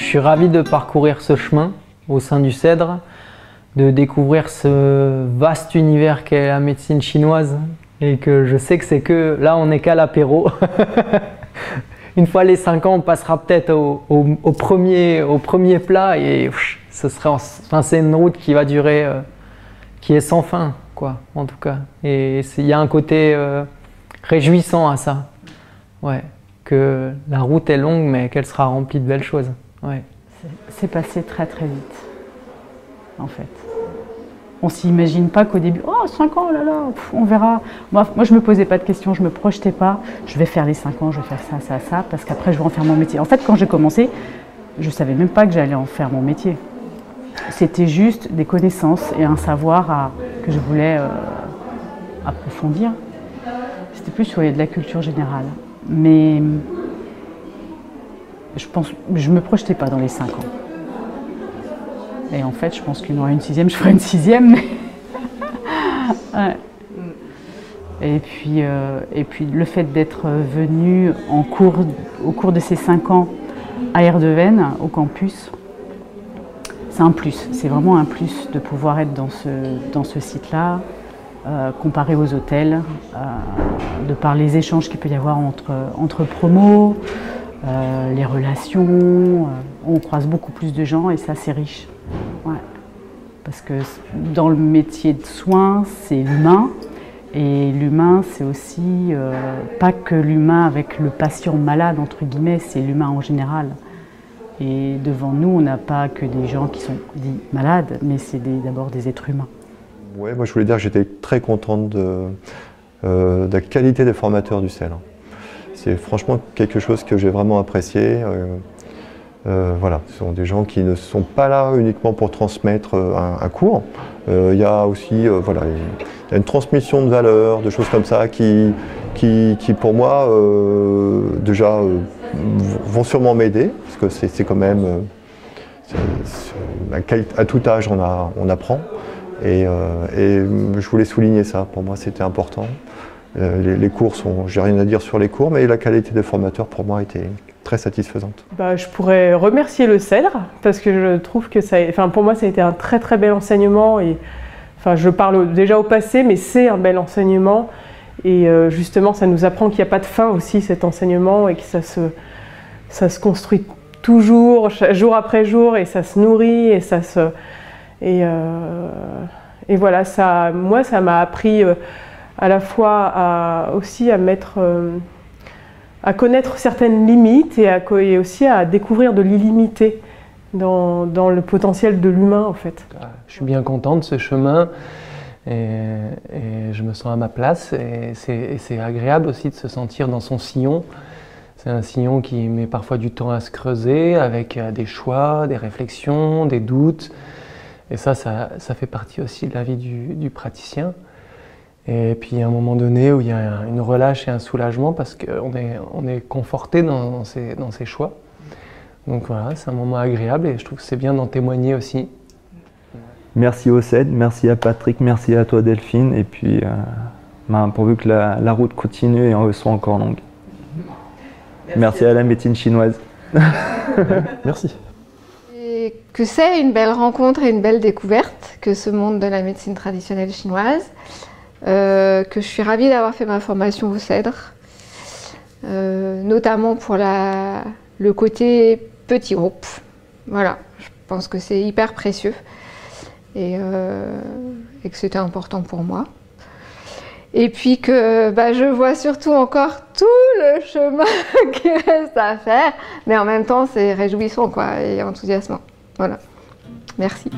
suis ravi de parcourir ce chemin au sein du Cèdre, de découvrir ce vaste univers qu'est la médecine chinoise et que je sais que c'est que là on n'est qu'à l'apéro. Une fois les 5 ans, on passera peut-être au premier plat et ce serait, enfin, c'est une route qui va durer, qui est sans fin, quoi, en tout cas. Et il y a un côté réjouissant à ça, ouais, que la route est longue mais qu'elle sera remplie de belles choses. Ouais. C'est passé très très vite, en fait. On s'imagine pas qu'au début, oh 5 ans, oh là là, on verra. Moi je me posais pas de questions, je me projetais pas. Je vais faire les 5 ans, je vais faire ça, ça, ça, parce qu'après je vais en faire mon métier. En fait, quand j'ai commencé, je savais même pas que j'allais en faire mon métier. C'était juste des connaissances et un savoir que je voulais approfondir. C'était plus sur de la culture générale. Mais je me projetais pas dans les 5 ans. Et en fait, je pense qu'il y en aura une 6e, je ferai une 6e. Mais ouais. Et puis le fait d'être venu au cours de ces 5 ans à Erdeven, au campus, c'est un plus. C'est vraiment un plus de pouvoir être dans ce site-là, comparé aux hôtels, de par les échanges qu'il peut y avoir entre promos, les relations. On croise beaucoup plus de gens et ça, c'est riche. Ouais. Parce que dans le métier de soins, c'est l'humain. Et l'humain, c'est aussi pas que l'humain avec le patient malade, entre guillemets, c'est l'humain en général. Et devant nous, on n'a pas que des gens qui sont dits malades, mais c'est d'abord des êtres humains. Ouais, moi je voulais dire que j'étais très contente de la qualité des formateurs du CEL. C'est franchement quelque chose que j'ai vraiment apprécié. Voilà, ce sont des gens qui ne sont pas là uniquement pour transmettre un cours. Il y a aussi voilà, il y a une transmission de valeurs, de choses comme ça qui pour moi déjà vont sûrement m'aider, parce que c'est quand même à tout âge on apprend. Et je voulais souligner ça, pour moi c'était important. Les cours j'ai rien à dire sur les cours, mais la qualité des formateurs pour moi était très satisfaisante. Je pourrais remercier le Cèdre parce que je trouve que pour moi ça a été un très très bel enseignement et je parle déjà au passé, mais c'est un bel enseignement et justement ça nous apprend qu'il n'y a pas de fin aussi cet enseignement et que ça se construit toujours, jour après jour et ça se nourrit et ça se et voilà, moi ça m'a appris à la fois aussi à connaître certaines limites et aussi à découvrir de l'illimité dans le potentiel de l'humain en fait. Je suis bien content de ce chemin et je me sens à ma place et c'est agréable aussi de se sentir dans son sillon. C'est un sillon qui met parfois du temps à se creuser avec des choix, des réflexions, des doutes. Et ça fait partie aussi de la vie du praticien. Et puis à un moment donné où il y a une relâche et un soulagement parce qu'on est conforté dans ses choix. Donc voilà, c'est un moment agréable et je trouve que c'est bien d'en témoigner aussi. Merci au CEDRE, merci à Patrick, merci à toi Delphine. Et puis pourvu que la route continue et soit encore longue. Merci à la médecine chinoise. Merci. Et que c'est une belle rencontre et une belle découverte que ce monde de la médecine traditionnelle chinoise. Que je suis ravie d'avoir fait ma formation au CEDRE, notamment pour le côté petit groupe. Voilà, je pense que c'est hyper précieux et que c'était important pour moi. Et puis que je vois surtout encore tout le chemin qui reste à faire, mais en même temps c'est réjouissant quoi, et enthousiasmant. Voilà, merci.